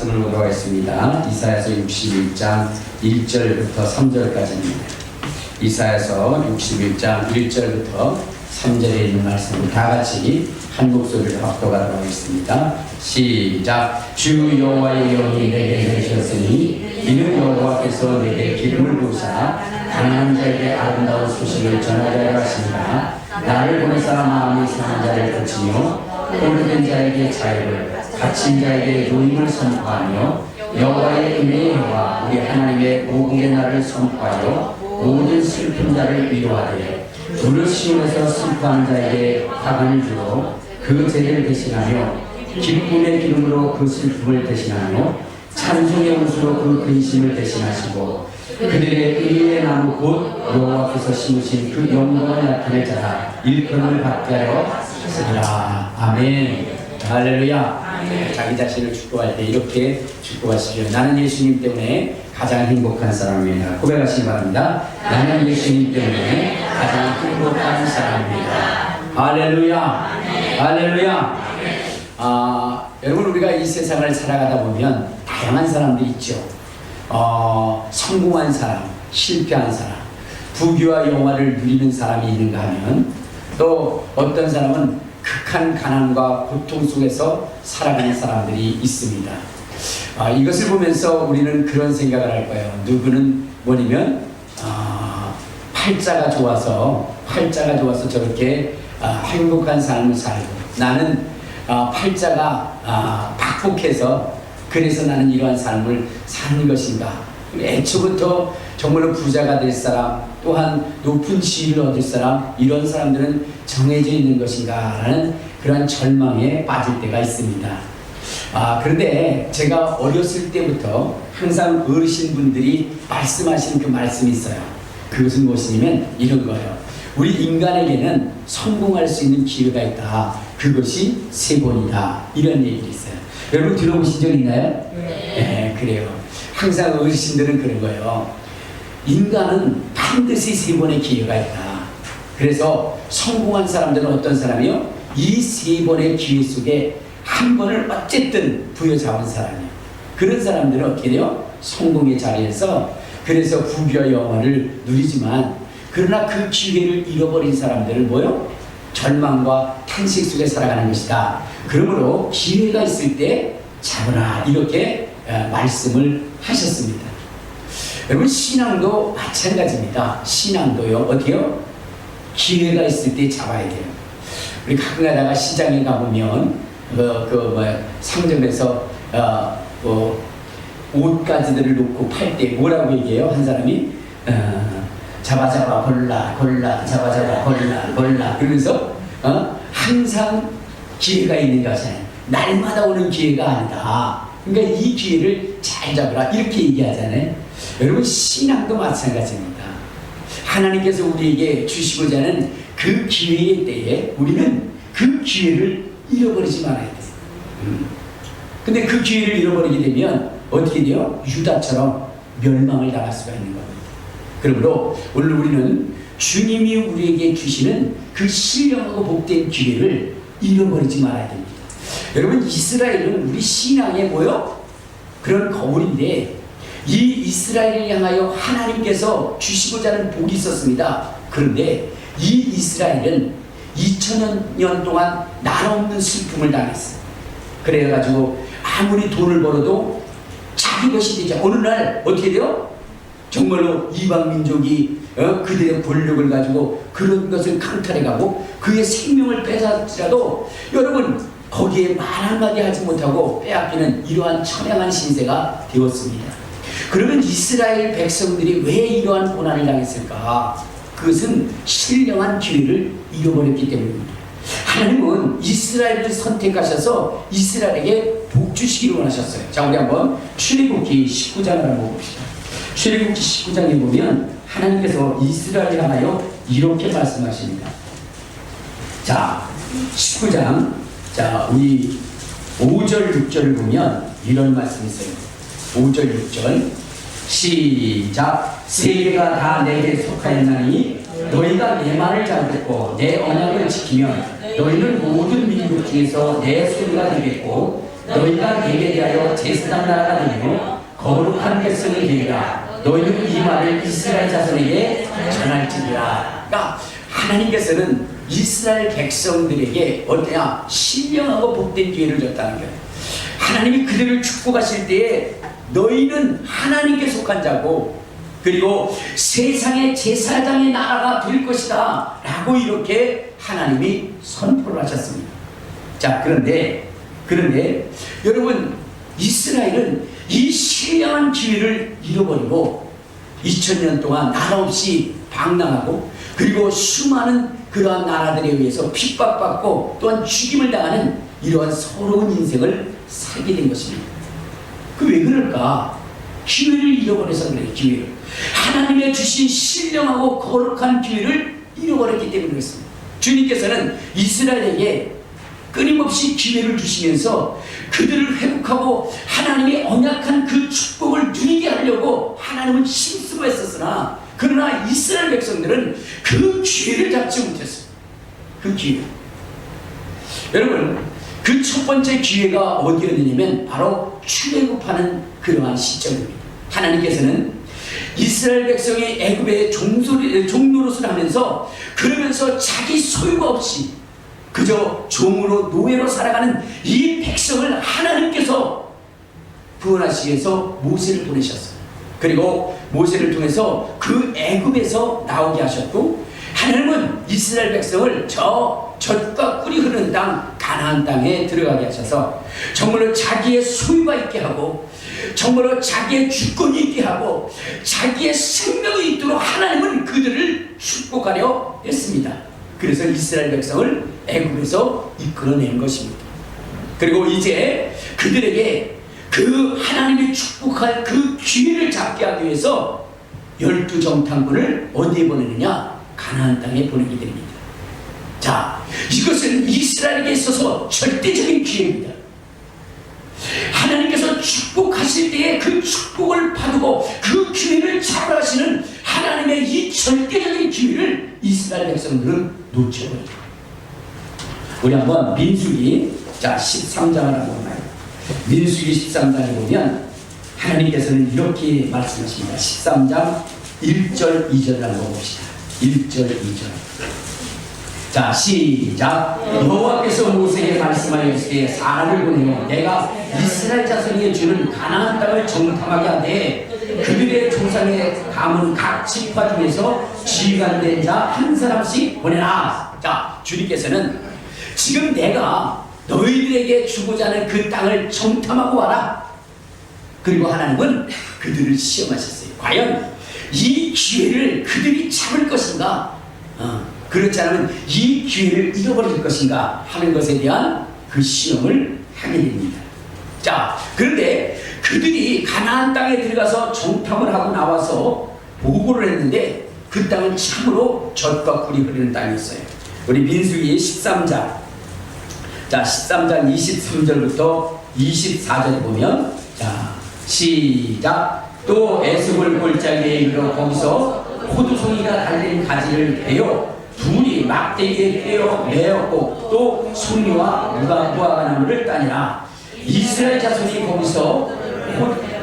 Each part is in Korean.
말씀을 보도록 하겠습니다. 이사야서 61장 1절부터 3절까지입니다. 이사야서 61장 1절부터 3절에 있는 말씀을 다 같이 한 목소리로 합독하도록 하겠습니다. 시작. 주 여호와의 영이 내게 내셨으니 이는 여호와께서 내게 기름을 부으사 가난한 자에게 아름다운 소식을 전하려 하시니라. 나를 보내사 마음이 상한 자를 고치며 오르된 자에게 자유를, 갇힌 자에게 노임을 선포하며 여호와의 은혜의 해와 우리 하나님의 모국의 날을 선포하여 모든 슬픈 자를 위로하되 불을 시온에서 슬퍼하는 자에게 화관을 주고 그 죄를 대신하며 기쁨의 기름으로 그 슬픔을 대신하며 찬송의 옷으로 그 근심을 대신하시고 그들의 의의 나무 곧 여호와께서 심으신 그 영광을 나타낼 자라 일컬음을 받게 하려 하시리라. 아멘. 할렐루야. 자기 자신을 축복할 때 이렇게 축복하시죠. 나는 예수님 때문에 가장 행복한 사람입니다. 고백하시기 바랍니다. 나는 예수님 때문에 가장 행복한 사람입니다. 할렐루야. 할렐루야. 여러분, 우리가 이 세상을 살아가다 보면 다양한 사람들이 있죠. 성공한 사람, 실패한 사람, 부귀와 영화를 누리는 사람이 있는가 하면 또 어떤 사람은 극한 가난과 고통 속에서 살아가는 사람들이 있습니다. 이것을 보면서 우리는 그런 생각을 할 거예요. 누구는 뭐냐면 팔자가 좋아서 저렇게 행복한 삶을 살고, 나는 팔자가 박복해서 그래서 나는 이러한 삶을 사는 것인가. 애초부터 정말로 부자가 될 사람, 또한 높은 지위를 얻을 사람, 이런 사람들은 정해져 있는 것인가 라는 그런 절망에 빠질 때가 있습니다. 그런데 제가 어렸을 때부터 항상 어르신분들이 말씀하시는 그 말씀이 있어요. 그것은 무엇이냐면 이런 거예요. 우리 인간에게는 성공할 수 있는 기회가 있다. 그것이 세 번이다. 이런 얘기가 있어요. 여러분 들어보신 적 있나요? 네, 그래요. 항상 어르신들은 그런 거예요. 인간은 반드시 세 번의 기회가 있다. 그래서 성공한 사람들은 어떤 사람이요? 이 세 번의 기회 속에 한 번을 어쨌든 부여잡은 사람이에요. 그런 사람들은 어떻게 돼요? 성공의 자리에서 그래서 부귀와 영화를 누리지만, 그러나 그 기회를 잃어버린 사람들은 뭐요? 절망과 탄식 속에 살아가는 것이다. 그러므로 기회가 있을 때 잡으라, 이렇게 말씀을 하셨습니다. 여러분, 신앙도 마찬가지입니다. 신앙도요, 어디요? 기회가 있을 때 잡아야 돼요. 우리 가끔 가다가 시장에 가보면 상점에서 옷가지들을 놓고 팔 때 뭐라고 얘기해요? 한 사람이 잡아 골라 잡아 골라 그러면서 항상 기회가 있는 것은 날마다 오는 기회가 아니다. 그러니까 이 기회를 잘 잡으라, 이렇게 얘기하잖아요. 여러분, 신앙도 마찬가지입니다. 하나님께서 우리에게 주시고자 하는 그 기회의 때에 우리는 그 기회를 잃어버리지 말아야 돼요. 근데 그 기회를 잃어버리게 되면 어떻게 돼요? 유다처럼 멸망을 당할 수가 있는 겁니다. 그러므로 오늘 우리는 주님이 우리에게 주시는 그 신령하고 복된 기회를 잃어버리지 말아야 됩니다. 여러분, 이스라엘은 우리 신앙의 뭐요? 그런 거울인데, 이 이스라엘을 향하여 하나님께서 주시고자 하는 복이 있었습니다. 그런데 이 이스라엘은 2000년 동안 나눠없는 슬픔을 당했어요. 그래가지고 아무리 돈을 벌어도 자기 것이 되죠. 어느 날 어떻게 돼요? 정말로 이방 민족이 그들의 권력을 가지고 그런 것을 강탈해가고 그의 생명을 뺏었지라도 여러분, 거기에 말 한마디 하지 못하고 빼앗기는 이러한 처량한 신세가 되었습니다. 그러면 이스라엘 백성들이 왜 이러한 고난을 당했을까? 그것은 신령한 기회를 잃어버렸기 때문입니다. 하나님은 이스라엘을 선택하셔서 이스라엘에게 복 주시기를 원하셨어요. 자, 우리 한번 출애굽기 19장을 한번 봅시다. 출애굽기 19장에 보면 하나님께서 이스라엘을 향하여 이렇게 말씀하십니다. 자, 19장, 자, 우리 5절 6절을 보면 이런 말씀이 있어요. 5절 6절 시작. 세계가 다 내게 속하였나니 너희가 내 말을 잘 듣고 내 언약을 지키면 너희는 모든 민족 중에서 내 소리가 되겠고 너희가 내게 대하여 제사장 나라가 되고 거룩한 백성이 되리라. 너희는 이 말을 이스라엘 자손에게 전할지니라. 그러니까 하나님께서는 이스라엘 백성들에게 어때야 신령하고 복된 기회를 줬다는 거예요. 하나님이 그들을 축복하실 때에 너희는 하나님께 속한 자고 그리고 세상의 제사장의 나라가 될 것이다 라고 이렇게 하나님이 선포를 하셨습니다. 자, 그런데 여러분, 이스라엘은 이 신령한 기회를 잃어버리고 2000년 동안 나라 없이 방랑하고 그리고 수많은 그러한 나라들에 의해서 핍박받고 또한 죽임을 당하는 이러한 서러운 인생을 살게 된 것입니다. 그 왜 그럴까? 기회를 잃어버려서 그래요. 기회를. 하나님의 주신 신령하고 거룩한 기회를 잃어버렸기 때문에 그렇습니다. 주님께서는 이스라엘에게 끊임없이 기회를 주시면서 그들을 회복하고 하나님의 언약한 그 축복을 누리게 하려고 하나님은 힘쓰고 했었으나 그러나 이스라엘 백성들은 그 기회를 잡지 못했어요. 그 기회. 여러분, 그 첫 번째 기회가 어디였느냐면 바로 출애굽하는 그러한 시점입니다. 하나님께서는 이스라엘 백성이 애굽의 종노릇을 하면서 그러면서 자기 소유가 없이 그저 종으로 노예로 살아가는 이 백성을 하나님께서 구원하시기 위해서 모세를 보내셨어요. 그리고 모세를 통해서 그 애굽에서 나오게 하셨고 하나님은 이스라엘 백성을 저 젖과 꿀이 흐르는 땅 가나안 땅에 들어가게 하셔서 정말로 자기의 소유가 있게 하고 정말로 자기의 주권이 있게 하고 자기의 생명이 있도록 하나님은 그들을 축복하려 했습니다. 그래서 이스라엘 백성을 애굽에서 이끌어낸 것입니다. 그리고 이제 그들에게 그 하나님이 축복할 그 기회를 잡게 하기 위해서 12정탐꾼을 어디에 보내느냐? 가나안 땅에 보내게 됩니다. 자, 이것은 이스라엘에게 있어서 절대적인 기회입니다. 하나님께서 축복하실 때에 그 축복을 받고 그 기회를 잡아가시는 하나님의 이 절대적인 기회를 이스라엘 백성들은 놓쳐버립니다. 우리 한번 민수기 13장을 한번 봐요. 민수기 13장에 보면 하나님께서는 이렇게 말씀하십니다. 13장 1절 2절을 한번 봅시다. 1절 2절. 자, 시작. 여호와께서 모세에게 말씀하여 이르시되 사람을 보내어 내가 이스라엘 자손에게 주는 가나안 땅을 정탐하게 하되 그들의 조상의 가문 각 지파 중에서 지휘관된 자 한 사람씩 보내라. 자, 주님께서는 지금 내가 너희들에게 주고자 하는 그 땅을 정탐하고 와라. 그리고 하나님은 그들을 시험하셨어요. 과연 이 기회를 그들이 잡을 것인가? 그렇지 않으면 이 기회를 잃어버릴 것인가 하는 것에 대한 그 시험을 하게 됩니다. 자, 그런데 그들이 가나안 땅에 들어가서 정탐을 하고 나와서 보고를 했는데 그 땅은 참으로 젖과 꿀이 흐르는 땅이었어요. 우리 민수기 13장, 자 13장 23절부터 24절 보면, 자 시작. 또 에스골 골짜기에 이르러 거기서 포도송이가 달린 가지를 베어 둘이 막대기에 꿰어 매었고 또 송이와 무화과 나무를 따니라. 이스라엘 자손이 거기서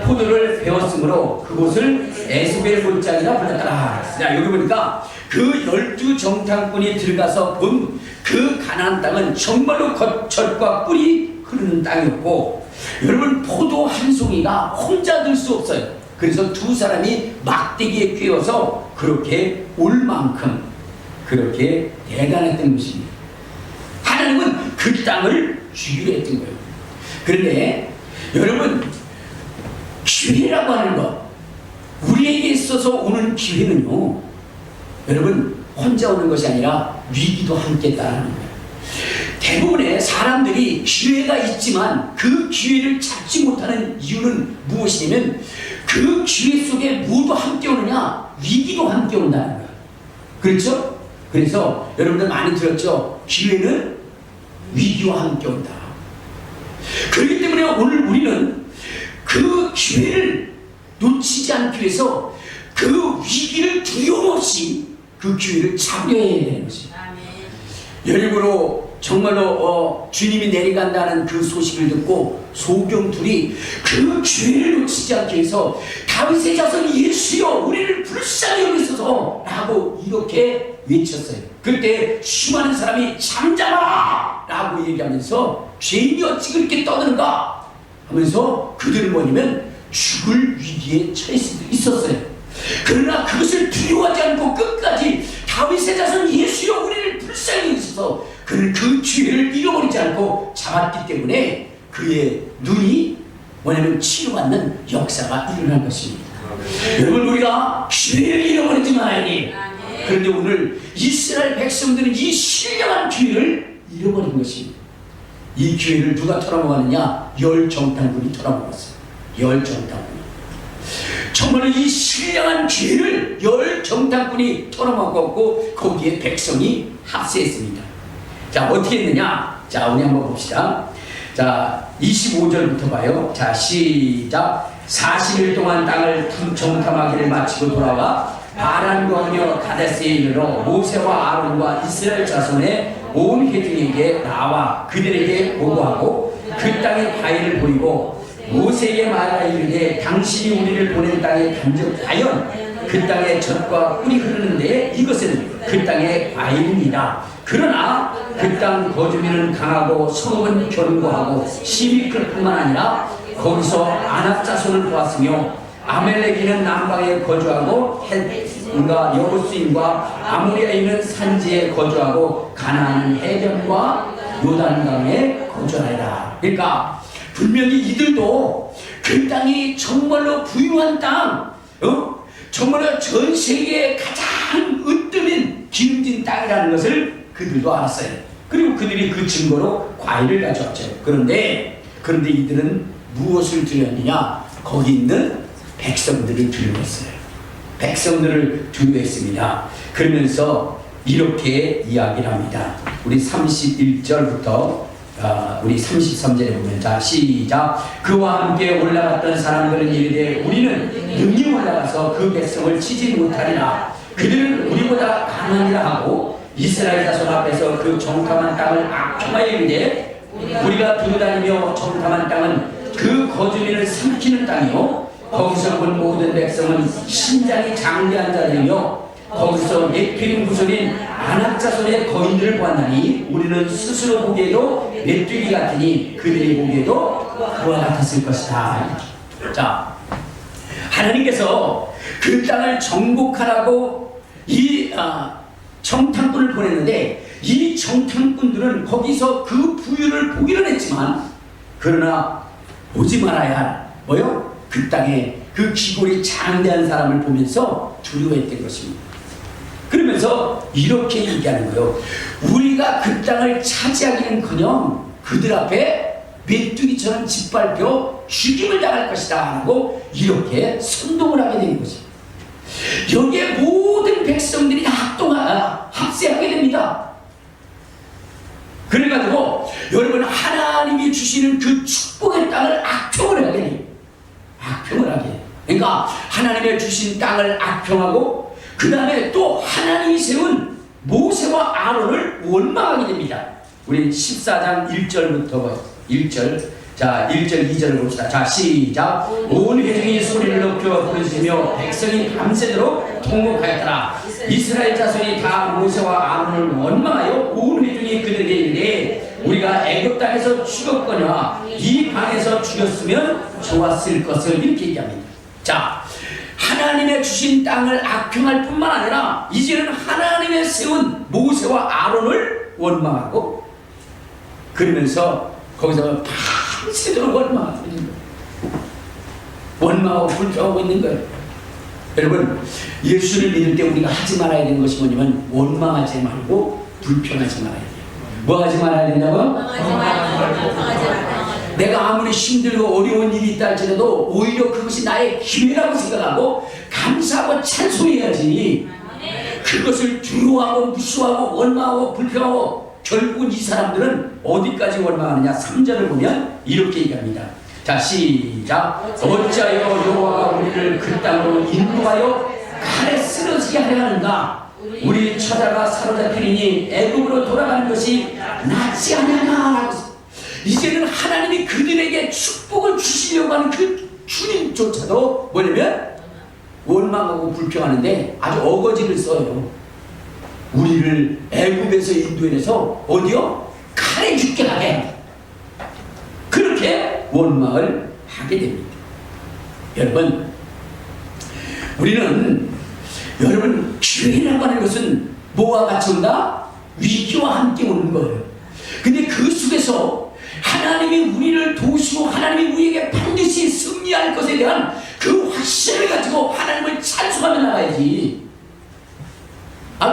포도를 베었으므로 그곳을 에스겔 골짜기라 불렀더라. 자, 여기 보니까 그 12정탐꾼이 들어가서 본 그 가나안 땅은 정말로 젖과 꿀이 흐르는 땅이었고, 여러분 포도 한 송이가 혼자 들 수 없어요. 그래서 두 사람이 막대기에 꿰어서 그렇게 올 만큼 그렇게 대단했던 것입니다. 하나님은 그 땅을 주기로 했던 거예요. 그런데 여러분, 기회라고 하는 것, 우리에게 있어서 오는 기회는요, 여러분 혼자 오는 것이 아니라 위기도 함께 따르는 거예요. 대부분의 사람들이 기회가 있지만 그 기회를 잡지 못하는 이유는 무엇이냐면 그 기회 속에 뭐도 함께 오느냐? 위기도 함께 온다는 거예요. 그렇죠? 그래서 여러분들 많이 들었죠? 기회는 위기와 함께 온다. 그렇기 때문에 오늘 우리는 그 기회를 놓치지 않기 위해서 그 위기를 두려움 없이 그 기회를 잡아야 되는 것입니다. 예를 들어 정말로 주님이 내려간다는 그 소식을 듣고 소경들이 그 기회를 놓치지 않기 위해서 다윗의 자손 예수여 우리를 불쌍히 여기소서 라고 이렇게 외쳤어요. 그때 수많은 사람이 잠잠하라 라고 얘기하면서 죄인이 어찌 그렇게 떠드는가 하면서 그들은 뭐냐면 죽을 위기에 처했을 수 있었어요. 그러나 그것을 두려워하지 않고 끝까지 다윗의 자손 예수여 우리를 불쌍히 여기소서 그는 그 기회를 잃어버리지 않고 잡았기 때문에 그의 눈이 뭐냐면 치료받는 역사가 일어난 것입니다. 여러분 우리가 기회를 잃어버리지 말아야 돼. 그런데 오늘 이스라엘 백성들은 이 신령한 기회를 잃어버린 것입니다. 이 기회를 누가 털어먹었느냐? 열 정탐꾼이 털어먹었어요. 열 정탐꾼이. 정말 이 신령한 기회를 열 정탐꾼이 털어먹었고 거기에 백성이 합세했습니다. 자 어떻게 했느냐? 자 우리 한번 봅시다. 자 25절부터 봐요. 자 시작. 40일 동안 땅을 정탐하기를 마치고 돌아와 바란과 하며 가데스에 이르러 모세와 아론과 이스라엘 자손의 온 회중에게 나와 그들에게 보고하고 그 땅의 과일을 보이고 모세에게 말하여 이르되 당신이 우리를 보낸 땅에 간접 과연 그 땅에 젖과 꿀이 흐르는데 이것은 그 땅의 과일입니다. 그러나 그 땅 거주민은 강하고 성읍은 견고하고 심이 클 뿐만 아니라 거기서 아낙 자손을 보았으며 아멜렉인은 남방에 거주하고 헷과 여부스인과 아모리아인은 산지에 거주하고 가나안은 해변과 요단강에 거주하리라. 그러니까 분명히 이들도 그 땅이 정말로 부유한 땅, 정말로 전 세계에 가장 으뜸인 기름진 땅이라는 것을 그들도 알았어요. 그리고 그들이 그 증거로 과일을 가져왔죠. 그런데 이들은 무엇을 두려웠느냐? 거기 있는 백성들을 두려워했어요. 백성들을 두려워했습니다. 그러면서 이렇게 이야기를 합니다. 우리 31절부터 우리 33절에 보면 자 시작. 그와 함께 올라갔던 사람들은 이르되 우리는 능히 올라가서 그 백성을 치지 못하리라. 그들은 우리보다 강하니라 하고 이스라엘 자손 앞에서 그 정탐한 땅을 악평하여 이르되 우리가 두루다니며 정탐한 땅은 그 거주민을 삼키는 땅이요 거기서 본 모든 백성은 신장이 장대한 자들이며 거기서 네피림 후손인 아낙 자손의 거인들을 보았나니 우리는 스스로 보기에도 메뚜기 같으니 그들이 보기에도 그와 같았을 것이다. 자, 하나님께서 그 땅을 정복하라고 이 정탐꾼을 보냈는데 이 정탐꾼들은 거기서 그 부유를 보기는 했지만 그러나 보지 말아야 할 뭐요? 그 땅에 그 기골이 장대한 사람을 보면서 두려워했던 것입니다. 그러면서 이렇게 얘기하는 거예요. 우리가 그 땅을 차지하기는커녕 그들 앞에 메뚜기처럼 짓밟혀 죽임을 당할 것이다 하고 이렇게 선동을 하게 되는 것입니다. 여기에 모든 백성들이 합세하게 됩니다. 그래가지고 여러분 하나님이 주시는 그 축복의 땅을 악평을 하게 돼요. 악평을 하게. 그러니까 하나님의 주신 땅을 악평하고 그 다음에 또 하나님이 세운 모세와 아론을 원망하게 됩니다. 우리 14장 1절부터 1절 자 1절 2절을 봅시다. 자 시작. 온 회중이 소리를 높여 부르짖으며 백성이 밤새도록 통곡하였더라. 이스라엘 자손이 다 모세와 아론을 원망하여 온 회중이 그들에게 이르되 우리가 애굽 땅에서 죽었거나 이 방에서 죽였으면 좋았을 것을 이렇게 얘기합니다. 자 하나님의 주신 땅을 악평할 뿐만 아니라 이제는 하나님의 세운 모세와 아론을 원망하고 그러면서 거기서 밤새도록 원망하고 있는 거예요. 원망하고 불평하고 있는 거예요. 여러분 예수를 믿을 때 우리가 하지 말아야 되는 것이 뭐냐면 원망하지 말고 불평하지 말아야 돼요. 뭐 하지 말아야 된다고? 내가 아무리 힘들고 어려운 일이 있다 할지라도 오히려 그것이 나의 기회라고 생각하고 감사하고 찬송해야지. 그것을 두려워하고 무시하고 원망하고 불평하고 결국은 이 사람들은 어디까지 원망하느냐. 3절을 보면 이렇게 얘기합니다. 자 시작. 어찌하여 여호와가 우리를 그 땅으로 인도하여 칼에 쓰러지게 하려 하는가. 우리 처자가 사로잡히니 애굽으로 돌아가는 것이 낫지 않냐라고. 이제는 하나님이 그들에게 축복을 주시려고 하는 그 주님조차도 뭐냐면 원망하고 불평하는데 아주 어거지를 써요. 우리를 애굽에서 인도해내서 어디요? 칼에 죽게 하게, 그렇게 원망을 하게 됩니다. 여러분, 우리는 여러분 기회라고 하는 것은 뭐와 같이 온다? 위기와 함께 오는 거예요. 근데 그 속에서 하나님이 우리를 도우시고 하나님이 우리에게 반드시 승리할 것에 대한 그 확신을 가지고 하나님을 찬송하며 나가야지.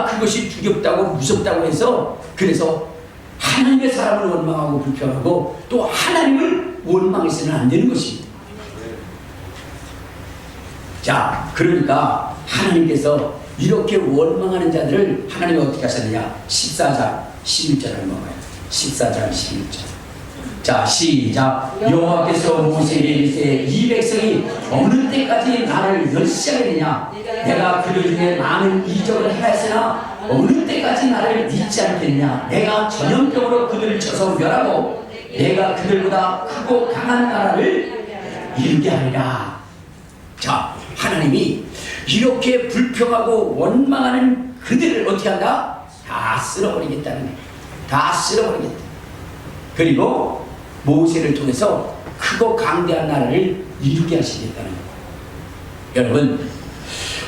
그것이 두렵다고 무섭다고 해서 그래서 하나님의 사람을 원망하고 불평하고 또 하나님을 원망해서는 안 되는 것입니다. 자, 그러니까 하나님께서 이렇게 원망하는 자들을 하나님이 어떻게 하셨느냐? 14장 11절을 먹어요. 14장 11절. 자, 시작. 여호와께서 모세에게 이르시되 이 백성이 어느 때까지 나를 멸시하겠느냐? 내가 그들 중에 많은 이적을 행하였으나 어느 때까지 나를 믿지 않겠느냐? 내가 전염병으로 그들을 쳐서 멸하고 내가 그들보다 크고 강한 나라를 이루게 하리라. 자, 하나님이 이렇게 불평하고 원망하는 그들을 어떻게 한다? 다 쓸어버리겠다는 거예요. 다 쓸어버리겠다. 그리고 모세를 통해서 크고 강대한 나라를 이루게 하시겠다는 거예요. 여러분,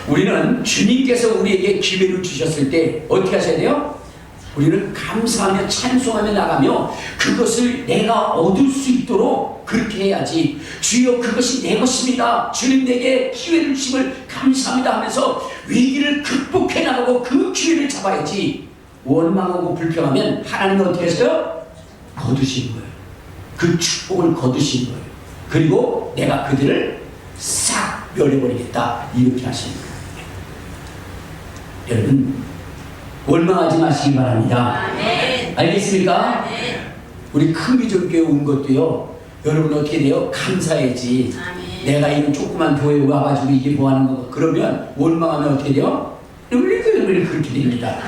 우리는 주님께서 우리에게 기회를 주셨을 때 어떻게 하셔야 돼요? 우리는 감사하며 찬송하며 나가며 그것을 내가 얻을 수 있도록 그렇게 해야지. 주여, 그것이 내 것입니다, 주님 내게 기회를 주심을 감사합니다 하면서 위기를 극복해 나가고 그 기회를 잡아야지. 원망하고 불평하면 하나님은 어떻게 했어요? 거두신 거예요. 그 축복을 거두신 거예요. 그리고 내가 그들을 싹 멸해버리겠다, 이렇게 하시는 거예요. 여러분, 원망하지 마시기 바랍니다. 아멘. 알겠습니까? 아멘. 우리 큰비전교회 온 것도요, 여러분 어떻게 돼요? 감사해야지. 아멘. 내가 이런 조그만 교회에 와가지고 이게 뭐 하는 거, 그러면 원망하면 어떻게 돼요? 그렇게 됩니다.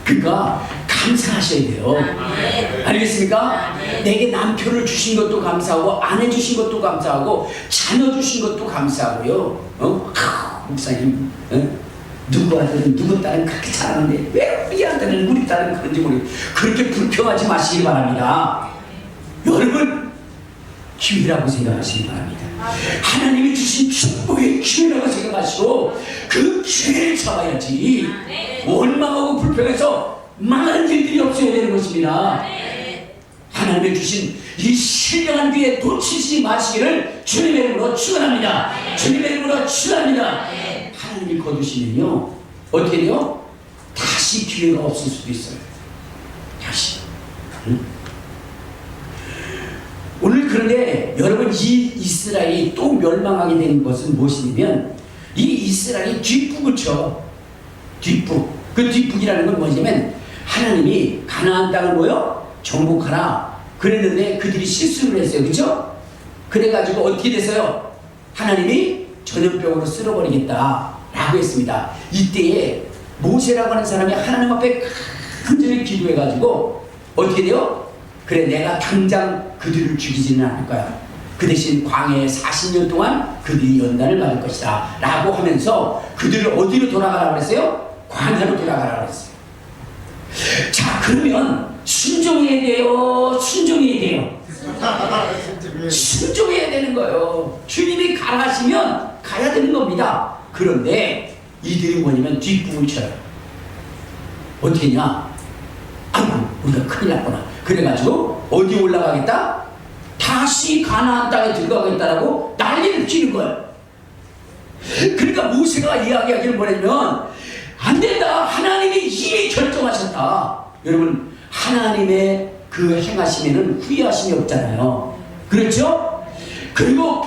그러니까 감사하셔야 돼요. 아멘. 알겠습니까? 아멘. 내게 남편을 주신 것도 감사하고 아내 주신 것도 감사하고 자녀 주신 것도 감사하고요. 목사님, 누구 아들은 누구 딸은 그렇게 잘하는데 왜 우리 아들은 우리 딸은 그런지 모르겠어요. 그렇게 불평하지 마시기 바랍니다. 여러분, 기회라고 생각하시기 바랍니다. 하나님이 주신 축복의 기회라고 생각하시고 그 기회를 잡아야지. 원망하고 불평해서 망하는 일들이 없어야 되는 것입니다. 하나님이 주신 이 신령한 기회에 놓치지 마시기를 주님의 이름으로 축원합니다. 주님의 이름으로 축원합니다. 하나님이 거두시면요, 어떻게 돼요? 다시 기회가 없을 수도 있어요. 다시. 오늘 그런데 여러분, 이 이스라엘이 또 멸망하게 된 것은 무엇이냐면 이 이스라엘이 뒷북을 쳐. 뒷북. 그 뒷북이라는 건 뭐냐면 하나님이 가나안 땅을 뭐요? 정복하라 그랬는데 그들이 실수를 했어요. 그렇죠? 그래가지고 어떻게 됐어요? 하나님이 전염병으로 쓸어버리겠다 라고 했습니다. 이때에 모세라고 하는 사람이 하나님 앞에 간절히 기도해가지고 어떻게 돼요? 그래, 내가 당장 그들을 죽이지는 않을 거야. 그 대신 광야에 40년 동안 그들이 연단을 받을 것이다 라고 하면서 그들을 어디로 돌아가라고 했어요? 광야로 돌아가라고 했어요. 자, 그러면 순종해야 돼요? 순종해야 돼요? 순종해야 되는 거예요. 주님이 가라 하시면 가야 되는 겁니다. 그런데 이들이 뭐냐면 뒷북을 쳐요. 어떻게 했냐? 아이고, 우리가 큰일 났구나. 그래가지고 어디 올라가겠다? 다시 가나안 땅에 들어가겠다라고 난리를 피는 거예요. 그러니까 모세가 이야기하기를 뭐냐면 안 된다, 하나님이 이미 결정하셨다. 여러분, 하나님의 그 행하심에는 후회하심이 없잖아요. 그렇죠? 그리고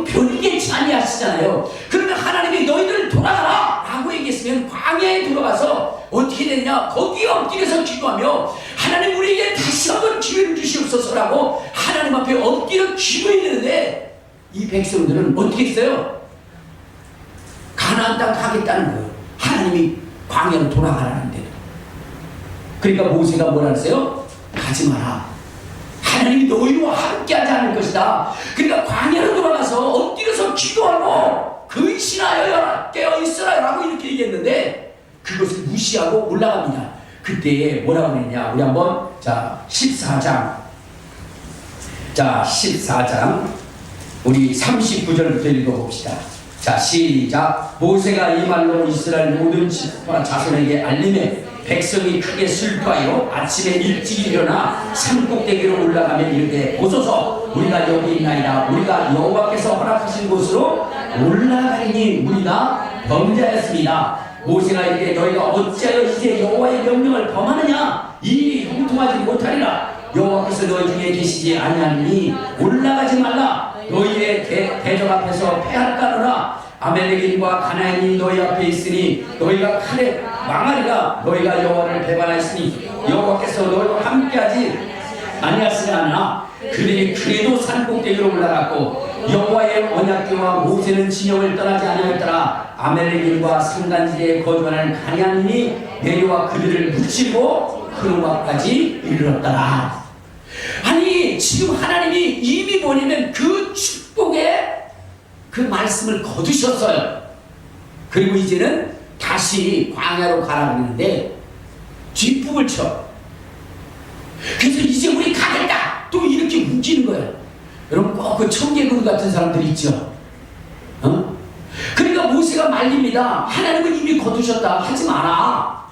변개치 아니하시잖아요. 그러면 하나님이 너희들 돌아가라 라고 얘기했으면 광야에 들어가서 어떻게 되느냐? 거기에 엎드려서 기도하며 하나님, 우리에게 다시 한번 기회를 주시옵소서라고 하나님 앞에 엎드려 기도해야 되는데 이 백성들은 어떻게 했어요? 가나안 가나안 땅 가겠다는 거예요. 하나님이 광야로 돌아가라는데. 그러니까 모세가 뭐라 했어요? 가지 마라. 하나님이 너희와 함께하지 않을 것이다. 그러니까 광야로 돌아가서 엎드려서 기도하고 근신하여 깨어있으라 라고 이렇게 얘기했는데 그것을 무시하고 올라갑니다. 그때 뭐라고 했냐? 우리 한번 14장 자 14장 우리 39절부터 읽어봅시다. 자 시작. 모세가 이 말로 이스라엘 모든 지파 자손에게 알림해 백성이 크게 슬퍼하여 아침에 일찍 일어나 산꼭대기로 올라가며 이르되 보소서 우리가 여기 있나이다. 우리가 여호와께서 허락하신 곳으로 올라가리니 우리가 범죄하였습니다. 모세가 이르되 너희가 어찌하여 이제 여호와의 명령을 범하느냐? 이 일이 형통하지 못하리라. 여호와께서 너희 중에 계시지 아니하니 올라가지 말라. 너희의 대적 앞에서 패할까노라. 아멜렉인과 가나안이 너희 앞에 있으니 너희가 칼에 망하리라. 너희가 여호와를 배반하였으니 여호와께서 너희와 함께하지 아니하시지 않으나 그들이 그래도 산꼭대기로 올라갔고 여호와의 언약궤와 모세는 진영을 떠나지 아니하였더라. 아멜렉인과 산간지대에 거주하는 가나안인이 내려와 그들을 무찌르고 흐르마까지 이르렀더라. 아니 지금 하나님이 이미 뭐냐면 그 축복의 그 말씀을 거두셨어요. 그리고 이제는 다시 광야로 가라 그러는데 뒷북을 쳐. 그래서 이제 우리 가겠다 또 이렇게 웃기는 거예요. 여러분 꼭 그 청개구리 같은 사람들 있죠. 그러니까 모세가 말립니다. 하나님은 이미 거두셨다. 하지 마라.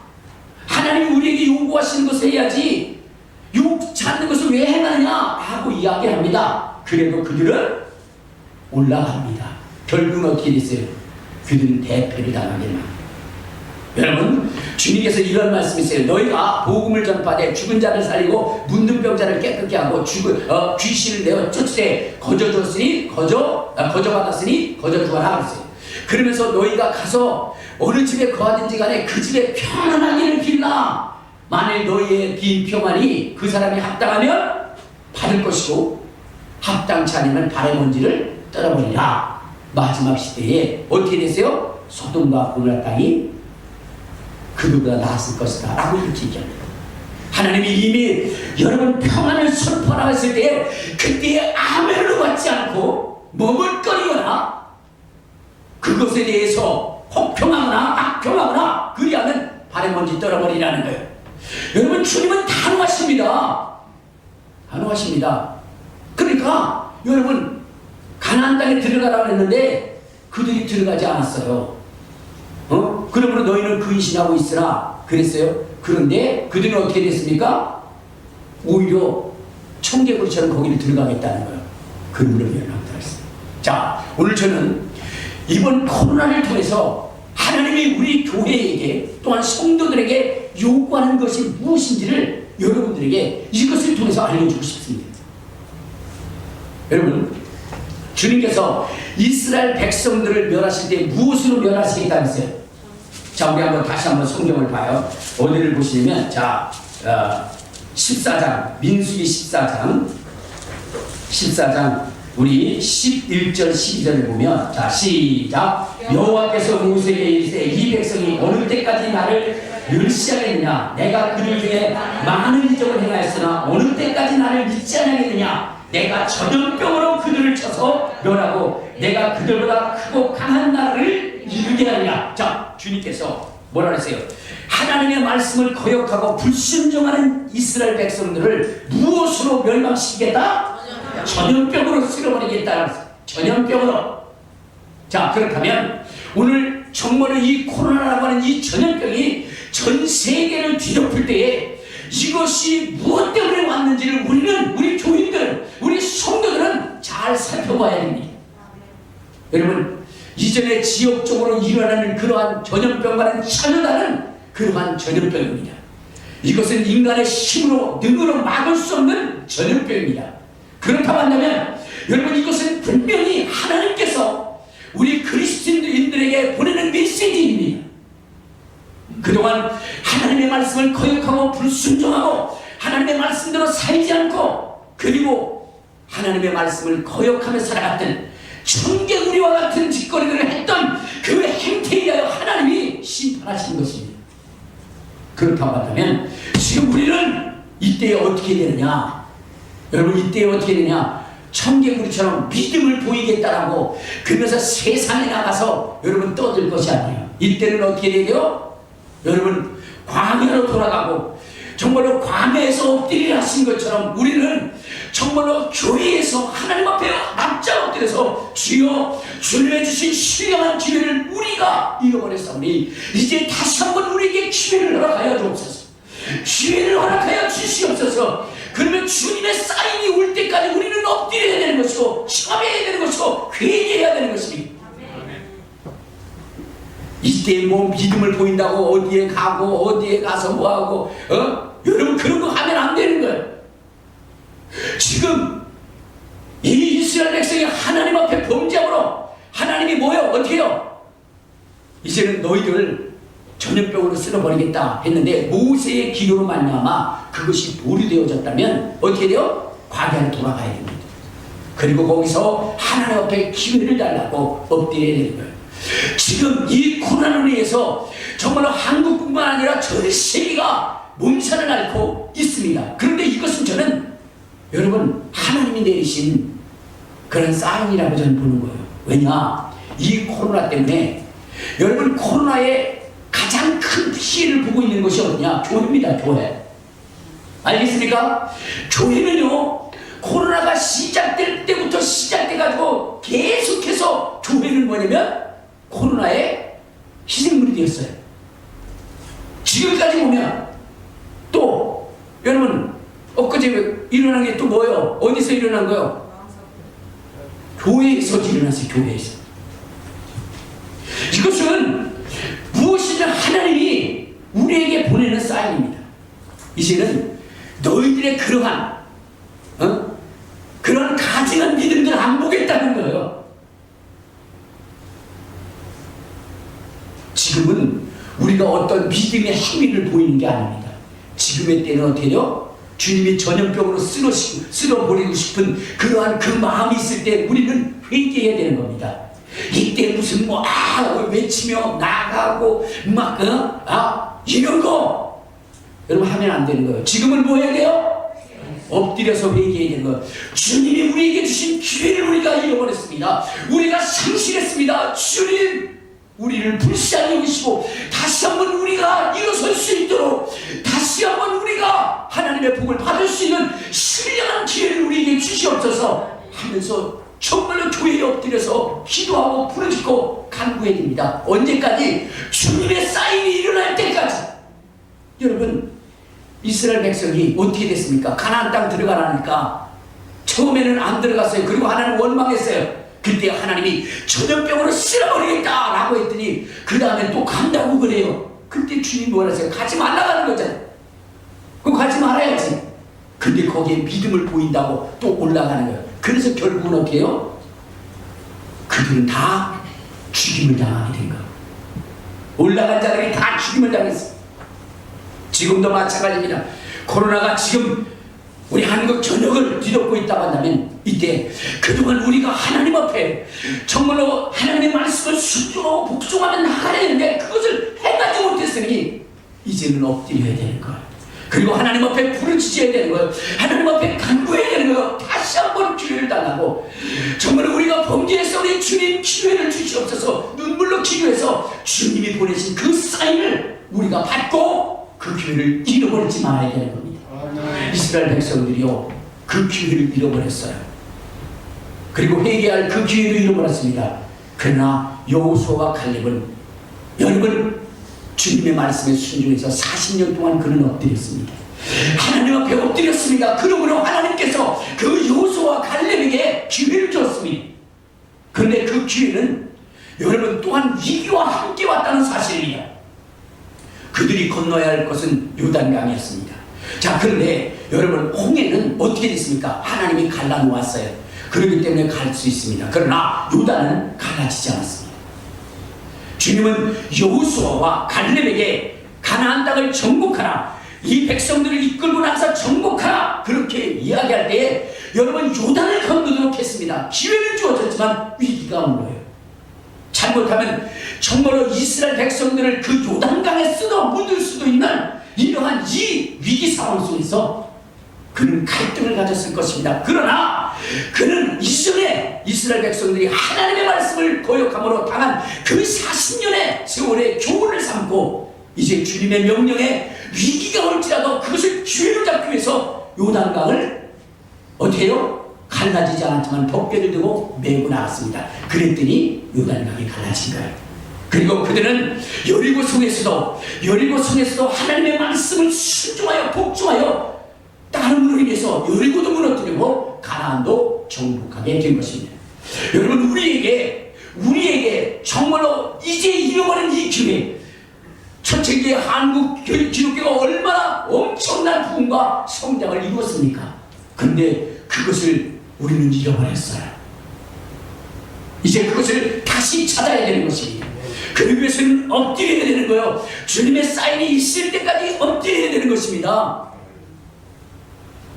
하나님이 우리에게 요구하시는 것을 해야지 요구치 않는 것을 왜 행하느냐 하고 이야기합니다. 그래도 그들은 올라갑니다. 결국은 어떻게 됐어요? 그들은 대패를 당하게 됩니다. 여러분 주님께서 이런 말씀이세요. 너희가 복음을 전파되 죽은 자를 살리고 문둥 병자를 깨끗게 하고 귀신을 내어 쫓으되 거저받았으니 거저주하라 그랬어요. 그러면서 너희가 가서 어느 집에 거하든지 간에 그 집에 평안하기를 빌라. 만일 너희의 빈 평안이 그 사람이 합당하면 받을 것이고 합당치 않으면 발의 먼지를 떨어버리라. 마지막 시대에 어떻게 됐어요? 소돔과 고모라 땅이 그들보다 나았을 것이다 라고 이렇게 얘기합니다. 하나님이 이미 여러분 평안을 선포하였을 때 그때에 아멘으로 받지 않고 머뭇거리거나 그것에 대해서 혹평하거나 악평하거나 그리하면 발의 먼지 떨어버리라는 거예요. 여러분 주님은 단호하십니다. 단호하십니다. 그러니까 여러분 가나안 땅에 들어가라고 했는데 그들이 들어가지 않았어요. 그러므로 너희는 근신하고 있으라 그랬어요. 그런데 그들은 어떻게 됐습니까? 오히려 청개구리처럼 거기를 들어가겠다는 거예요. 그러므로 멸망당했어요. 자 오늘 저는 이번 코로나를 통해서 하나님이 우리 교회에게 또한 성도들에게 요구하는 것이 무엇인지를 여러분들에게 이것을 통해서 알려주고 싶습니다. 여러분 주님께서 이스라엘 백성들을 멸하실 때 무엇으로 멸하시겠다면서요? 자 우리 한번 다시 한번 성경을 봐요. 어디를 보시냐면 자 14장 민수기 14장 우리 11절 12절을 보면 자 시작. 여호와께서 모세에게 이르시되 이 백성이 어느 때까지 나를 멸시하겠느냐? 내가 그들 중에 많은 이적을 행하였으나 어느 때까지 나를 믿지 않겠느냐? 내가 전염병으로 그들을 쳐서 멸하고 내가 그들보다 크고 강한 나라를 이루게 하리라. 자 주님께서 뭐라 그랬어요? 하나님의 말씀을 거역하고 불순종하는 이스라엘 백성들을 무엇으로 멸망시키겠다? 전염병으로 쓸어버리겠다. 전염병으로. 자 그렇다면 오늘 정말로 이 코로나라고 하는 이 전염병이 전 세계를 뒤덮을 때에 이것이 무엇 때문에 왔는지를 우리 교인들, 우리 성도들은 잘 살펴봐야 됩니다. 여러분 이전에 지역적으로 일어나는 그러한 전염병과는 전혀 다른 그러한 전염병입니다. 이것은 인간의 힘으로 능으로 막을 수 없는 전염병입니다. 그렇다고 한다면 여러분 이것은 분명히 하나님께서 우리 그리스도인들에게 보내는 메시지입니다. 그동안 하나님의 말씀을 거역하고 불순종하고 하나님의 말씀대로 살지 않고 그리고 하나님의 말씀을 거역하며 살아갔던 청개구리와 같은 짓거리들을 했던 그 행태에 대하여 하나님이 심판하시는 것입니다. 그렇다고 한다면 지금 우리는 이때에 어떻게 되느냐? 여러분, 이때에 어떻게 되느냐? 청개구리처럼 믿음을 보이겠다라고 그러면서 세상에 나가서 여러분 떠들 것이 아니에요. 이때는 어떻게 되죠? 여러분, 광야로 돌아가고 정말로 광야에서 엎드리려 하신 것처럼 우리는 정말로 교회에서 하나님 앞에 납작 엎드려서 주여, 주님의 주신 신령한 기회를 우리가 잃어버렸사오니 이제 다시 한번 우리에게 기회를 허락하여 주옵소서. 기회를 허락하여 주시옵소서. 그러면 주님의 사인이 올 때까지 우리는 엎드려야 되는 것이고 참여해야 되는 것이고 회개해야 되는 것입니다. 이때 뭐 믿음을 보인다고 어디에 가고 어디에 가서 뭐하고 여러분 그런 거 하면 안 되는 거예요. 지금 이 이스라엘 백성이 하나님 앞에 범죄함으로 하나님이 뭐요? 어떻게 해요? 이제는 너희들 전염병으로 쓸어버리겠다 했는데 모세의 기도로 말미암아 그것이 보류되어졌다면 어떻게 돼요? 광야로 돌아가야 됩니다. 그리고 거기서 하나님 앞에 기회를 달라고 엎드려야 되는 거예요. 지금 이 코로나로 인해서 정말로 한국뿐만 아니라 전 세계가 몸살을 앓고 있습니다. 그런데 이것은 저는 여러분 하나님이 내리신 그런 사인이라고 저는 보는 거예요. 왜냐? 이 코로나 때문에 여러분 코로나의 가장 큰 피해를 보고 있는 것이 어디냐? 교회입니다. 교회. 알겠습니까? 교회는요 코로나가 시작될 때부터 시작돼가지고 계속해서 교회는 뭐냐면 코로나의 희생물이 되었어요. 지금까지 보면 또 여러분 엊그제 일어난 게 또 뭐예요? 어디서 일어난 거요? 교회에서 일어났어요. 교회에서. 이것은 무엇이든 하나님이 우리에게 보내는 사인입니다. 이제는 너희들의 그러한 그런 가증한 믿음들 안 보겠다는 거예요. 지금은 우리가 어떤 믿음의 행위를 보이는 게 아닙니다. 지금의 때는 어떻게 돼요? 주님이 전염병으로 쓸어버리고 싶은 그러한 그 마음이 있을 때 우리는 회개해야 되는 겁니다. 이때 무슨 외치며 나가고 막 이런 거 여러분 하면 안 되는 거예요. 지금은 뭐 해야 돼요? 엎드려서 회개해야 되는 거예요. 주님이 우리에게 주신 기회를 우리가 잃어버렸습니다. 우리가 상실했습니다. 주님 우리를 불쌍히 여기시고 다시 한번 우리가 일어설 수 있도록 다시 한번 우리가 하나님의 복을 받을 수 있는 신령한 기회를 우리에게 주시옵소서 하면서 정말로 교회에 엎드려서 기도하고 부르짖고 간구해야 됩니다. 언제까지? 주님의 사인이 일어날 때까지. 여러분 이스라엘 백성이 어떻게 됐습니까? 가나안 땅 들어가라니까 처음에는 안 들어갔어요. 그리고 하나님 원망했어요. 그때 하나님이 전염병으로 쓸어버리겠다 라고 했더니 그 다음에 또 간다고 그래요. 그때 주님이 뭐라 하세요? 가지 말라고 하는 거잖아요. 그거 가지 말아야지. 근데 거기에 믿음을 보인다고 또 올라가는 거예요. 그래서 결국은 어떻게 해요? 그들은 다 죽임을 당하게 된 거예요. 올라간 자들이 다 죽임을 당했어요. 지금도 마찬가지입니다. 코로나가 지금 우리 한국 전역을 뒤덮고 있다고 한다면 이때 그동안 우리가 하나님 앞에 정말로 하나님의 말씀을 순종하고 복종하며 나가야 되는데 그것을 행하지 못했으니 이제는 엎드려야 되는 거예요. 그리고 하나님 앞에 부르짖어야 되는 거예요. 하나님 앞에 간구해야 되는 거예요. 다시 한번 기회를 달라고 정말 우리가 범죄해서 우리 주님 기회를 주시옵소서 눈물로 기도해서 주님이 보내신 그 사인을 우리가 받고 그 기회를 잃어버리지 말아야 되는 겁니다. 이스라엘 백성들이요 그 기회를 잃어버렸어요. 그리고 회개할 그 기회도 잃어버렸습니다. 그러나 여호수아와 갈렙은 여러분 주님의 말씀에 순종해서 40년 동안 그는 엎드렸습니다. 하나님 앞에 엎드렸습니다. 그러므로 하나님께서 그 여호수아와 갈렙에게 기회를 줬습니다. 그런데 그 기회는 여러분 또한 위기와 함께 왔다는 사실입니다. 그들이 건너야 할 것은 요단강이었습니다. 자, 그런데 여러분 홍해는 어떻게 됐습니까? 하나님이 갈라놓았어요. 그렇기 때문에 갈 수 있습니다. 그러나 요단은 갈라지지 않았습니다. 주님은 여호수아와 갈렙에게 가나안 땅을 정복하라, 이 백성들을 이끌고 나서 정복하라 그렇게 이야기할 때에 여러분 요단을 건너도록 했습니다. 기회는 주어졌지만 위기가 온 거예요. 잘못하면 정말로 이스라엘 백성들을 그 요단강에 쓸어 묻을 수도 있는 이러한 이 위기 상황 속에서 그는 갈등을 가졌을 것입니다. 그러나 그는 이전에 이스라엘 백성들이 하나님의 말씀을 거역함으로 당한 그 40년의 세월의 교훈을 삼고 이제 주님의 명령에 위기가 올지라도 그것을 기회로 잡기 위해서 요단강을 어떻게 해요? 갈라지지 않았지만 덮개를 들고 메고 나갔습니다. 그랬더니 요단강이 갈라진 거예요. 그리고 그들은 여리고성에서도 하나님의 말씀을 순종하여 복종하여 따름으로 인해서 여리고도 무너뜨리고 가나안도 정복하게 된 것입니다. 여러분, 우리에게 정말로 이제 잃어버린 이 기회, 초창기에 한국 기독교가 얼마나 엄청난 부흥과 성장을 이루었습니까? 그런데 그것을 우리는 잃어버렸어요. 이제 그것을 다시 찾아야 되는 것입니다. 그러기 위해서는 엎드려야 되는 거예요. 주님의 사인이 있을 때까지 엎드려야 되는 것입니다.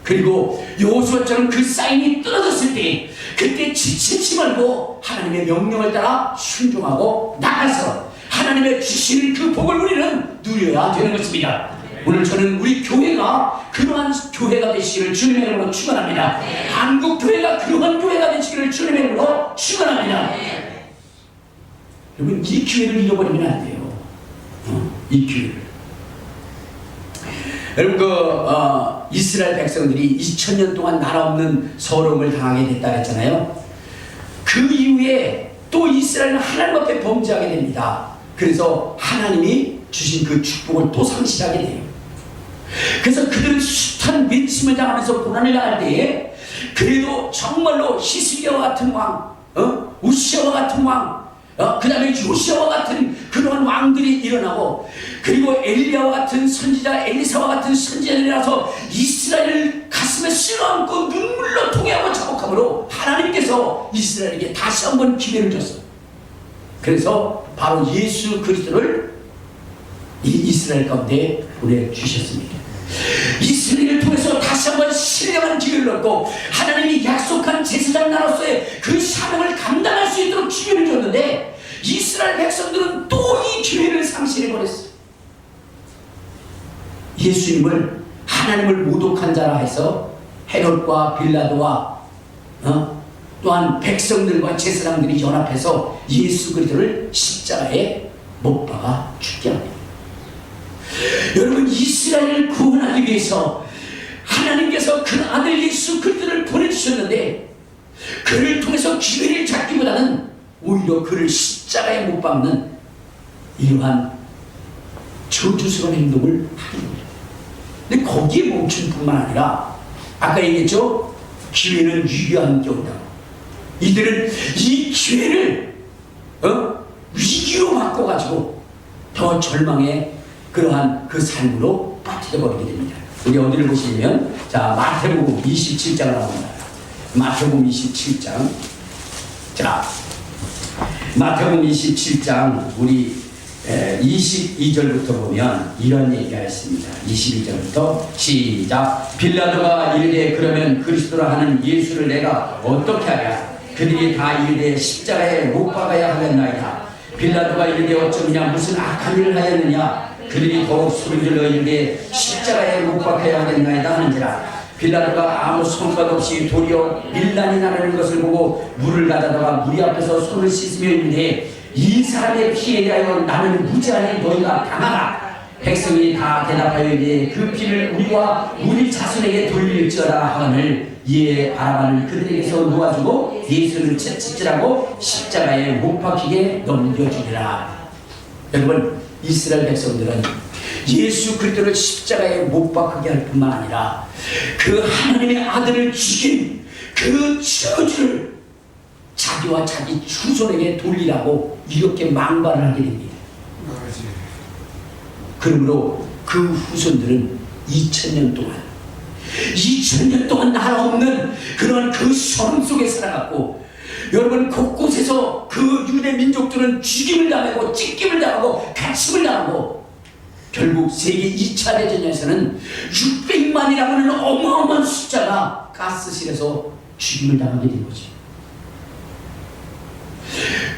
그리고 여호수아처럼 그 사인이 떨어졌을 때 그때 지치지 말고 하나님의 명령을 따라 순종하고 나가서 하나님의 주시는 그 복을 우리는 누려야 되는 것입니다. 오늘 저는 우리 교회가 그러한 교회가 되시기를 주님의 이름으로 축원합니다. 한국 교회가 그러한 교회가 되시기를 주님의 이름으로 축원합니다. 여러분, 이 기회를 잃어버리면 안 돼요. 이 기회를. 여러분, 이스라엘 백성들이 2000년 동안 나라 없는 서러움을 당하게 됐다 했잖아요. 그 이후에 또 이스라엘은 하나님 앞에 범죄하게 됩니다. 그래서 하나님이 주신 그 축복을 또 상실하게 돼요. 그래서 그들은 숱한 외침을 당하면서 고난을 당할 때에 그래도 정말로 히스기야와 같은 왕, 우시야와 같은 왕, 그 다음에 요시야와 같은 그러한 왕들이 일어나고, 그리고 엘리야와 같은 선지자, 엘리사와 같은 선지자들이 나서 이스라엘을 가슴에 쓸어안고 눈물로 통회하고 자복함으로 하나님께서 이스라엘에게 다시 한번 기회를 줬어요. 그래서 바로 예수 그리스도를 이 이스라엘 가운데 보내주셨습니다. 이스라엘을 통해서 다시 한번 신령한 기회를 얻고 하나님이 약속한 제사장 나로서의 그 사명을 감당할 수 있도록 기회를 줬는데 이스라엘 백성들은 또 이 기회를 상실해버렸어요. 예수님을 하나님을 모독한 자라 해서 헤롯과 빌라도와 또한 백성들과 제사장들이 연합해서 예수 그리스도를 십자가에 못 박아 죽게 합니다. 여러분, 이스라엘을 구원하기 위해서 하나님께서 그 아들 예수 그리스도를 보내주셨는데 그를 통해서 기회를 잡기보다는 오히려 그를 십자가에 못 박는 이러한 저주스러운 행동을 하게 됩니다. 근데 거기에 멈춘 뿐만 아니라 아까 얘기했죠? 기회는 위기와 함께 온다고. 이들은 이 기회를 위기로 바꿔가지고 더 절망의 그러한 그 삶으로 빠뜨려버리게 됩니다. 우리 어디를 보시면, 자, 마태복음 27장을 나옵니다. 마태복음 27장. 자, 마태복음 27장 우리 22절부터 보면 이런 얘기가 있습니다. 22절부터 시작. 빌라도가 이르되 그러면 그리스도라 하는 예수를 내가 어떻게 하랴? 그들이 다 이르되 십자가에 못 박아야 하겠나이다. 빌라도가 이르되 어쩌느냐? 무슨 악한 일을 하였느냐? 그들이 더욱 소리질러 이르되 십자가에 못 박아야 하겠나이다 하는지라. 빌라도가 아무 손맛 없이 도리어 밀란이 나르는 것을 보고 물을 가져다가 무리 앞에서 손을 씻으며 이르되 이 사람의 피에 대하여 나는 무죄하니 너희가 당하라. 백성이 다 대답하여 이르되 그 피를 우리와 우리 자손에게 돌릴지어다 하거늘 이에 바라바는 그들에게서 놓아주고 예수를 채찍질하고 십자가에 못 박히게 넘겨주리라. 여러분, 이스라엘 백성들은 예수 그리스도를 십자가에 못 박히게 할 뿐만 아니라 그 하나님의 아들을 죽인 그 저주를 자기와 자기 후손에게 돌리라고 이렇게 망발을 하게 됩니다. 그러므로 그 후손들은 2000년 동안 나라 없는 그런 그 소름 속에 살아갔고, 여러분, 곳곳에서 그 유대 민족들은 죽임을 당하고 찢김을 당하고 가침을 당하고 결국 세계 2차 대전에서는 600만이라고 하는 어마어마한 숫자가 가스실에서 죽임을 당하게 된 거죠.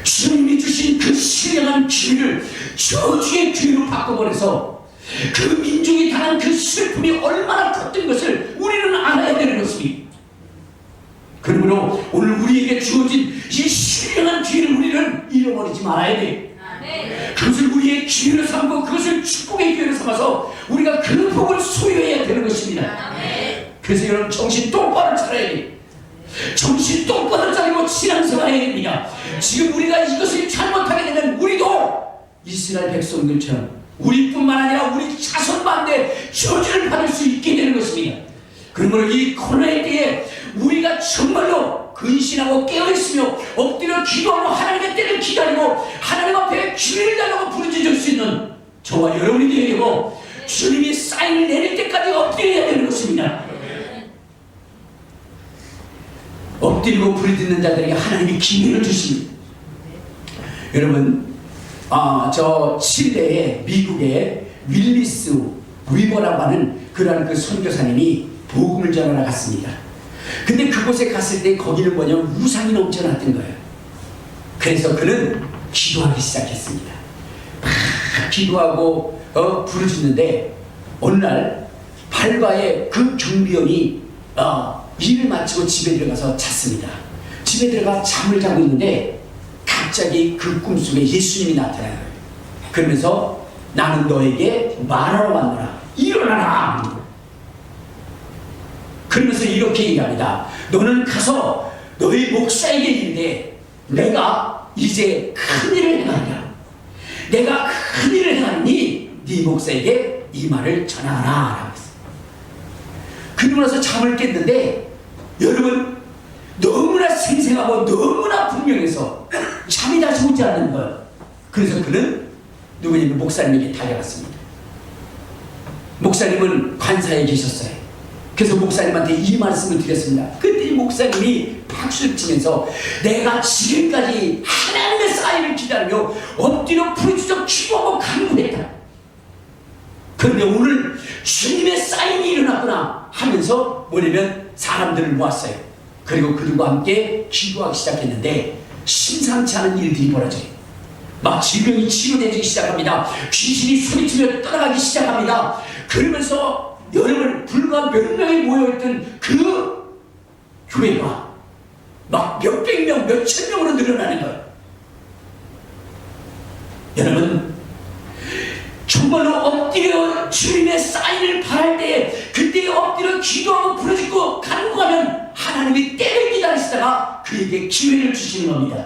주님이 주신 주신 그 신령한 기회를 저주의 기회로 바꿔버려서 그 민족이 당한 그 슬픔이 얼마나 컸던 것을 우리는 알아야 되는 것입니다. 그러므로 오늘 우리에게 주어진 이 신령한 기회를 우리는 잃어버리지 말아야 돼. 그것을 우리의 기회로 삼고 그것을 축복의 기회로 삼아서 우리가 그 복을 소유해야 되는 것입니다. 그래서 여러분 정신 똑바로 차려야 돼. 정신 똑바로 차리고 신앙생활 해야 됩니다. 지금 우리가 이것을 잘못하게 되면 우리도 이스라엘 백성들처럼 우리뿐만 아니라 우리 자손반대 저주를 받을 수 있게 되는 것입니다. 그러므로 이 코로나의 때에 우리가 정말로 근신하고 깨어있으며 엎드려 기도하고 하나님의 때를 기다리고 하나님 앞에 기회를 달라고 부르짖을 수 있는 저와 여러분이 되어야 되고 주님이 사인을 내릴 때까지 엎드려야 되는 것입니다. 엎드리고 부르짖는 자들에게 하나님이 기회를 주십니다. 여러분, 저 칠레의 미국의 윌리스 위버라고 하는 그러한 그 선교사님이 복음을 전하러 갔습니다. 근데 그곳에 갔을 때 거기는 뭐냐면 우상이 넘쳐났던 거예요. 그래서 그는 기도하기 시작했습니다. 막 기도하고 부르짖는데 어느 날 발바에 그 경비원이 일을 마치고 집에 들어가서 잤습니다. 집에 들어가 잠을 자고 있는데 갑자기 그 꿈속에 예수님이 나타나요. 그러면서 나는 너에게 말하러 왔노라. 일어나라. 그러면서 이렇게 얘기합니다. 너는 가서 너희 목사에게 이르되 내가 이제 큰일을 행하리라. 내가 큰일을 행하니 네 목사에게 이 말을 전하라. 그러고 나서 잠을 깼는데 여러분 너무나 생생하고 너무나 분명해서 잠이 다시 오지 않는 거예요. 그래서 그는 누구냐면 목사님에게 달려갔습니다. 목사님은 관사에 계셨어요. 그래서 목사님한테 이 말씀을 드렸습니다. 그때 목사님이 박수를 치면서 내가 지금까지 하나님의 사인을 기다리며 엎드려 부르짖어 기도하고 간구했다. 그런데 오늘 주님의 사인이 일어났구나 하면서 뭐냐면 사람들을 모았어요. 그리고 그들과 함께 기도하기 시작했는데 심상치 않은 일들이 벌어져요. 막 질병이 치료되기 시작합니다. 귀신이 소리치며 떠나가기 시작합니다. 그러면서 여러분 불과 몇 명이 모여있던 그 교회가 막 몇백 명, 몇천 명으로 늘어나는 거예요. 여러분 정말로 엎드려 주님의 사인을 바랄 때 그때 엎드려 기도하고 부르짖고 간구하면 하나님이 때를 기다리시다가 그에게 기회를 주시는 겁니다.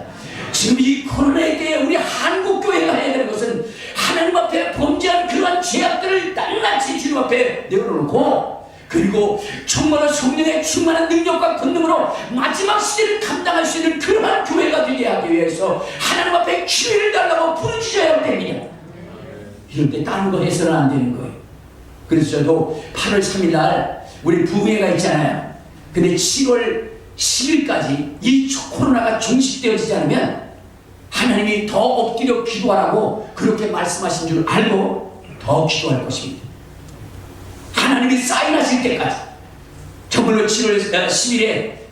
지금 이 코로나의 때에 우리 한국교회가 해야 되는 것은 하나님 앞에 범죄한 그러한 죄악들을 낱낱이 주님 앞에 내어놓고 그리고 정말로 성령의 충만한 능력과 권능으로 마지막 시대를 감당할 수 있는 그러한 교회가 되게 하기 위해서 하나님 앞에 기회를 달라고 부르짖어야 됩니다. 이럴 때 다른 거 해서는 안 되는 거예요. 그래서 저도 8월 3일 날 우리 부흥회가 있잖아요. 근데 7월 10일까지 이 코로나가 종식되어지지 않으면 하나님이 더 엎드려 기도하라고 그렇게 말씀하신 줄 알고 더 기도할 것입니다. 하나님이 사인하실 때까지 정말로 7월 10일에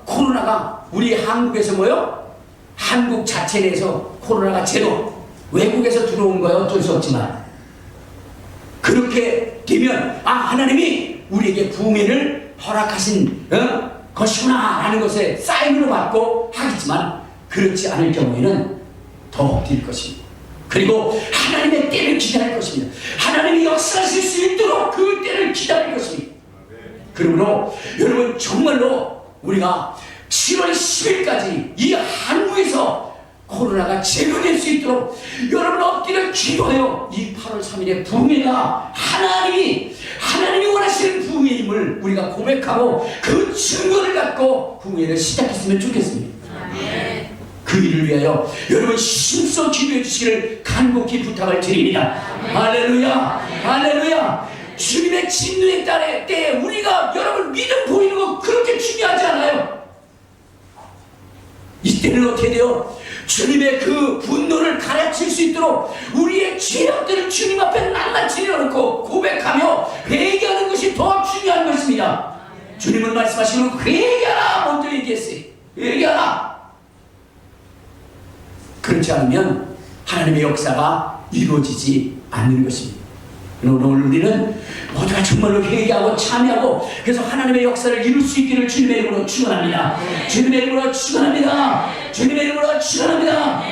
코로나가 우리 한국에서 뭐요? 한국 자체 내에서 코로나가 제로 외국에서 들어온 거예요. 어쩔 수 없지만 그렇게 되면 하나님이 우리에게 부흥회를 허락하신 것이구나 라는 것에 사인으로 받고 하겠지만 그렇지 않을 경우에는 더 엎드릴 것입니다. 그리고 하나님의 때를 기다릴 것입니다. 하나님이 역사하실 수 있도록 그 때를 기다릴 것입니다. 그러므로 여러분 정말로 우리가 7월 10일까지 이 한국에서 코로나가 제거될 수 있도록 여러분 엎드려 기도해요. 이 8월 3일의 부흥회가 하나님이 원하시는 부흥회임을 우리가 고백하고 그 증거를 갖고 부흥회를 시작했으면 좋겠습니다. 그 일을 위하여 여러분 힘써 기도해 주시기를 간곡히 부탁을 드립니다. 할렐루야, 할렐루야. 주님의 진노의 때에 우리가 여러분 믿음 보이는 거 그렇게 중요하지 않아요. 이때는 어떻게 돼요? 주님의 그 분노를 가라앉힐 수 있도록 우리의 죄악들을 주님 앞에 낱낱이 내어놓고 고백하며 회개하는 것이 더 중요한 것입니다. 주님은 말씀하시는 회개하라 먼저 얘기했어요. 회개하라. 그런데 그렇지 않으면 하나님의 역사가 이루어지지 않는 것입니다. 오늘 우리는 모두가 정말로 회개하고 참여하고 그래서 하나님의 역사를 이룰 수 있기를 주님의 이름으로 축원합니다. 주님의 이름으로 축원합니다. 주님의 이름으로 축원합니다.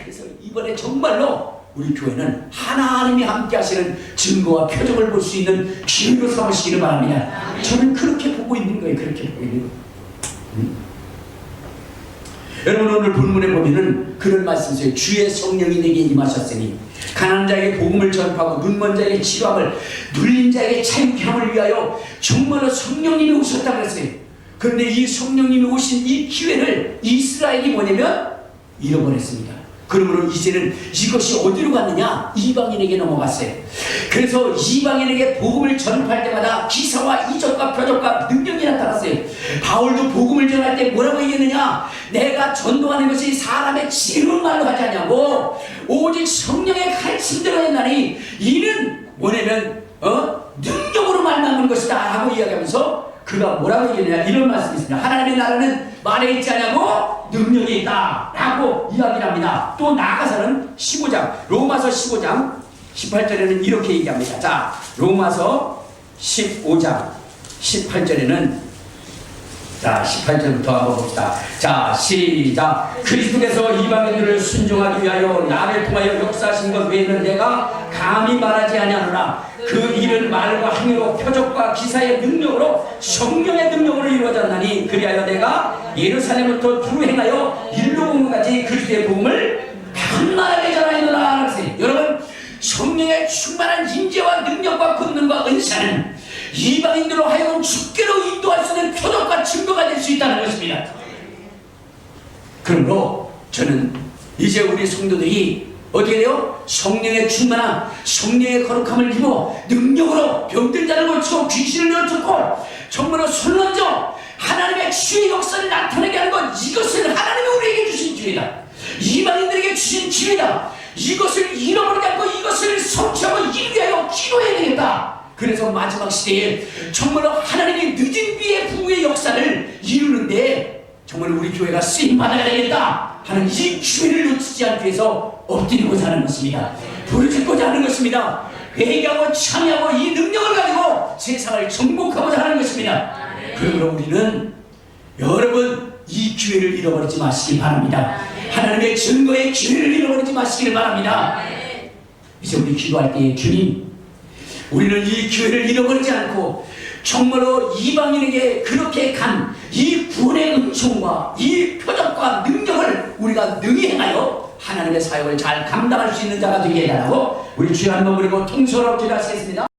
그래서 이번에 정말로 우리 교회는 하나님이 함께 하시는 증거와 표적을 볼 수 있는 기회로 삼으시기를 바랍니다. 저는 그렇게 보고 있는 거예요. 그렇게 보고 있는 거예요. 여러분 오늘 본문에 보면은 그런 말씀이세요. 주의 성령이 내게 임하셨으니 가난한 자에게 복음을 전파하고 눈먼 자에게 치료함을 눌린 자에게 자유케 함을 위하여 정말로 성령님이 오셨다고 그랬어요. 그런데 이 성령님이 오신 이 기회를 이스라엘이 뭐냐면 잃어버렸습니다. 그러므로 이제는 이것이 어디로 갔느냐? 이방인에게 넘어갔어요. 그래서 이방인에게 복음을 전파할 때마다 기사와 이적과 표적과 능력이 나타났어요. 바울도 복음을 전할 때 뭐라고 얘기했느냐? 내가 전도하는 것이 사람의 지혜로운 말로 하지 않냐고 오직 성령의 가르침대로 했나니 이는 뭐냐면 능력으로 말미암은 것이다 하고 이야기하면서 그가 뭐라고 얘기했느냐? 이런 말씀이 있습니다. 하나님의 나라는 말에 있지 않냐고 능력이 있다 라고 이야기를 합니다. 또 나아가서는 15장 로마서 15장 18절에는 이렇게 얘기합니다. 자, 로마서 15장 18절에는 자 18절부터 한번 봅시다. 자 시작. 그리스도께서 이방인들을 순종하기 위하여 나를 통하여 역사하신 것 외에는 내가 감히 말하지 아니하노라. 그 일은 말과 행위로 표적과 기사의 능력으로 성령의 능력으로 이루어졌나니 그리하여 내가 예루살렘부터 두루 행하여 일로 공까지 그리스도의 복음을 편만하게 전하노라. 여러분 성령의 충만한 임재와 능력과 권능과 은사는 이방인들로 하여금 주께로 인도할 수 있는 표적과 증거가 될 수 있다는 것입니다. 그러므로 저는 이제 우리 성도들이 어떻게 돼요? 성령의 충만함, 성령의 거룩함을 입어 능력으로 병든 자를 고치고 귀신을 내쫓고 정말로 손먼저 하나님의 주의 역사를 나타내게 하는 것, 이것을 하나님이 우리에게 주신 기회다. 이방인들에게 주신 기회다. 이것을 잃어버리지 않고 이것을 성취하고 이루기 위하여 기도해야 되겠다. 그래서 마지막 시대에 정말로 하나님의 늦은 비의 부의 역사를 이루는데 정말 우리 교회가 쓰임받아야 되겠다 하는 이 기회를 놓치지 않기 위해서 엎드리고자 하는 것입니다. 부르짖고자 하는 것입니다. 회개하고 참여하고 이 능력을 가지고 세상을 정복하고자 하는 것입니다. 그러므로 우리는 여러분 이 기회를 잃어버리지 마시기 바랍니다. 하나님의 증거의 기회를 잃어버리지 마시기를 바랍니다. 이제 우리 기도할 때 주님 우리는 이 기회를 잃어버리지 않고 정말로 이방인에게 그렇게 간 이 구원의 은총과 이 표적과 능력을 우리가 능히 행하여 하나님의 사역을 잘 감당할 수 있는 자가 되게 해달라고 우리 주여 한번 그리고 통솔하고 기도하시겠습니다.